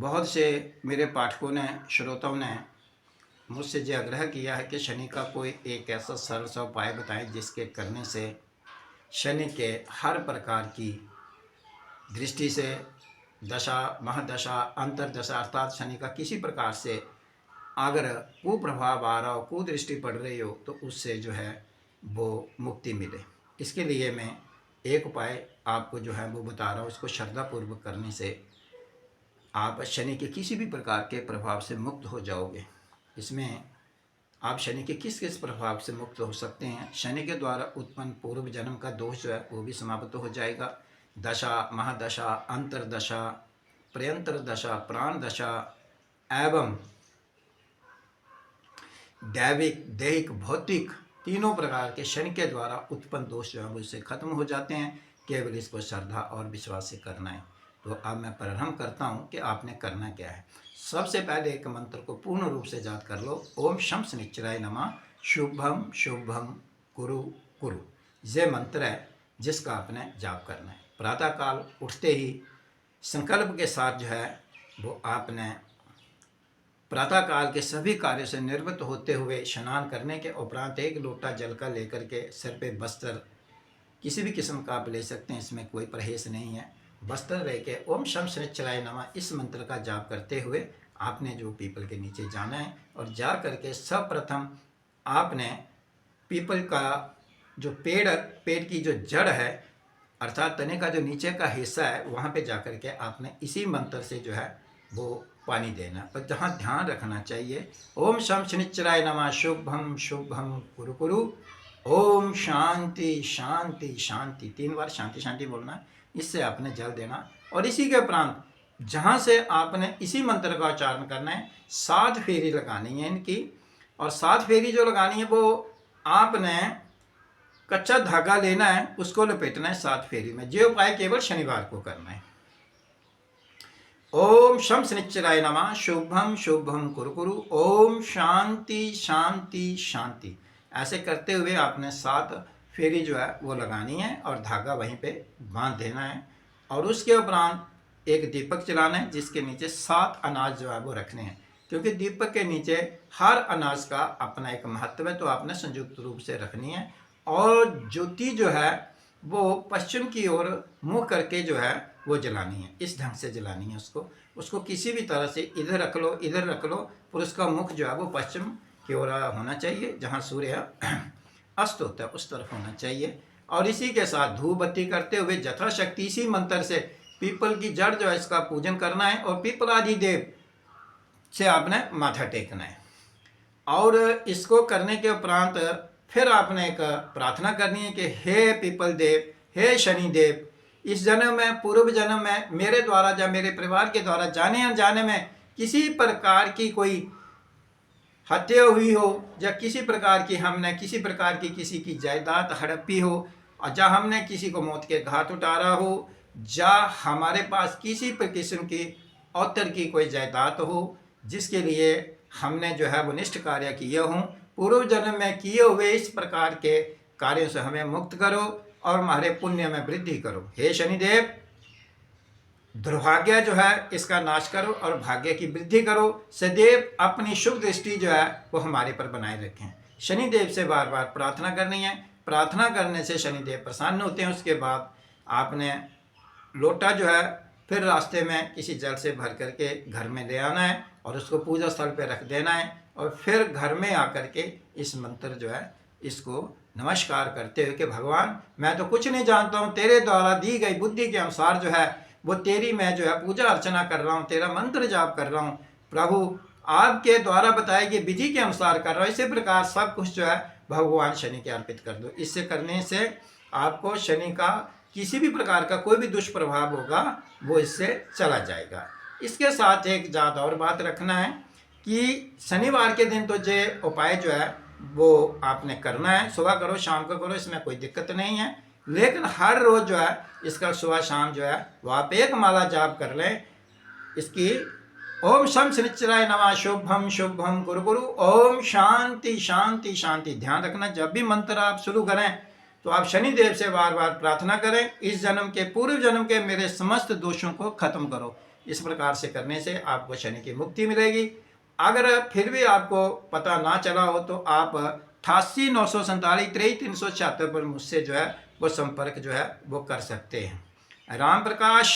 बहुत से मेरे पाठकों ने, श्रोताओं ने मुझसे ये आग्रह किया है कि शनि का कोई एक ऐसा सरल सा उपाय बताएं जिसके करने से शनि के हर प्रकार की दृष्टि से, दशा, महादशा, अंतरदशा अर्थात शनि का किसी प्रकार से अगर कुप्रभाव आ रहा हो, कुदृष्टि पड़ रही हो, तो उससे जो है वो मुक्ति मिले। इसके लिए मैं एक उपाय आपको जो है वो बता रहा हूँ। इसको श्रद्धापूर्वक करने से आप शनि के किसी भी प्रकार के प्रभाव से मुक्त हो जाओगे। इसमें आप शनि के किस किस प्रभाव से मुक्त हो सकते हैं। शनि के द्वारा उत्पन्न पूर्व जन्म का दोष जो है वो भी समाप्त हो जाएगा। दशा, महादशा, अंतरदशा, प्रयंतर दशा, प्राण दशा एवं दैविक, दैहिक, भौतिक तीनों प्रकार के शनि के द्वारा उत्पन्न दोष जो है उससे खत्म हो जाते हैं। केवल इसको श्रद्धा और विश्वास से करना है। तो अब मैं प्रारंभ करता हूँ कि आपने करना क्या है। सबसे पहले एक मंत्र को पूर्ण रूप से याद कर लो। ओम शम शनिश्चराय नमः, शुभम शुभम कुरु कुरु। ये मंत्र है जिसका आपने जाप करना है। प्रातःकाल उठते ही संकल्प के साथ जो है वो आपने प्रातःकाल के सभी कार्यों से निवृत्त होते हुए स्नान करने के उपरांत एक लोटा जल का लेकर के सिर पे वस्त्र किसी भी किस्म का आप ले सकते हैं, इसमें कोई परहेज नहीं है। वस्त्र लेके ओम शम शनिश्चराय नमः इस मंत्र का जाप करते हुए आपने जो पीपल के नीचे जाना है और जा करके सर्वप्रथम आपने पीपल का जो पेड़ की जो जड़ है अर्थात तने का जो नीचे का हिस्सा है वहाँ पे जा कर के आपने इसी मंत्र से जो है वो पानी देना। पर जहाँ ध्यान रखना चाहिए, ओम शम शनिश्चराय नमः, शुभम शुभम कुरु कुरु, ओम शांति शांति शांति, 3 बार शांति शांति बोलना है। इससे आपने जल देना और इसी के उपरांत जहाँ से आपने इसी मंत्र का उच्चारण करना है 7 फेरी लगानी है इनकी। और 7 फेरी जो लगानी है वो आपने कच्चा धागा लेना है, उसको लपेटना है 7 फेरी में। ये उपाय केवल शनिवार को करना है। ओम शम शनिश्चराय नमः, शुभम शुभम कुरु कुरु, ओम शांति शांति शांति। ऐसे करते हुए आपने 7 फेरी जो है वो लगानी है और धागा वहीं पे बांध देना है। और उसके उपरांत एक दीपक जलाना है जिसके नीचे 7 अनाज जो है वो रखने हैं, क्योंकि दीपक के नीचे हर अनाज का अपना एक महत्व है, तो आपने संयुक्त रूप से रखनी है। और ज्योति जो है वो पश्चिम की ओर मुँह करके जो है वो जलानी है, इस ढंग से जलानी है। उसको किसी भी तरह से इधर रख लो, इधर रख लो, पर उसका मुख जो है वो पश्चिम की ओर होना चाहिए, जहाँ सूर्य अस्त होता है उस तरफ होना चाहिए। और इसी के साथ धूप बत्ती करते हुए यथाशक्ति इसी मंत्र से पीपल की जड़ जो है इसका पूजन करना है और पीपल आदि देव से आपने माथा टेकना है। और इसको करने के उपरांत फिर आपने एक प्रार्थना करनी है कि हे पीपल देव, हे शनि देव, इस जन्म में, पूर्व जन्म में मेरे द्वारा या मेरे परिवार के द्वारा जाने अनजाने में किसी प्रकार की कोई हत्या हुई हो या किसी प्रकार की हमने किसी प्रकार की किसी की जायदाद हड़पी हो और या हमने किसी को मौत के घाट उतारा हो या हमारे पास किसी किस्म की औतर की कोई जायदाद हो जिसके लिए हमने जो है वो निष्ठ कार्य किए हों, पूर्व जन्म में किए हुए इस प्रकार के कार्यों से हमें मुक्त करो और हमारे पुण्य में वृद्धि करो। हे शनिदेव, दुर्भाग्य जो है इसका नाश करो और भाग्य की वृद्धि करो। सदैव अपनी शुभ दृष्टि जो है वो हमारे पर बनाए रखें। शनिदेव से बार बार प्रार्थना करनी है। प्रार्थना करने से शनिदेव प्रसन्न होते हैं। उसके बाद आपने लोटा जो है फिर रास्ते में किसी जल से भर करके घर में ले आना है और उसको पूजा स्थल पर रख देना है। और फिर घर में आकर के इस मंत्र जो है इसको नमस्कार करते हुए कि भगवान मैं तो कुछ नहीं जानता हूँ, तेरे द्वारा दी गई बुद्धि के अनुसार जो है वो तेरी मैं जो है पूजा अर्चना कर रहा हूँ, तेरा मंत्र जाप कर रहा हूँ। प्रभु आपके द्वारा बताई गई विधि के अनुसार कर रहा हूँ। इसी प्रकार सब कुछ जो है भगवान शनि के अर्पित कर दो। इससे करने से आपको शनि का किसी भी प्रकार का कोई भी दुष्प्रभाव होगा वो इससे चला जाएगा। इसके साथ एक ज़्यादा और बात रखना है कि शनिवार के दिन तो ये उपाय जो है वो आपने करना है। सुबह करो, शाम को करो, इसमें कोई दिक्कत नहीं है। लेकिन हर रोज़ जो है इसका सुबह शाम जो है वो आप एक माला जाप कर लें इसकी। ओम शम शनिश्चराय नमः, शुभम शुभम गुरु गुरु, ओम शांति शांति शांति। ध्यान रखना जब भी मंत्र आप शुरू करें तो आप शनिदेव से बार बार प्रार्थना करें, इस जन्म के पूर्व जन्म के मेरे समस्त दोषों को खत्म करो। इस प्रकार से करने से आपको शनि की मुक्ति मिलेगी। अगर फिर भी आपको पता ना चला हो तो आप 88 947 23 376 पर मुझसे जो है वो संपर्क जो है वो कर सकते हैं। राम प्रकाश।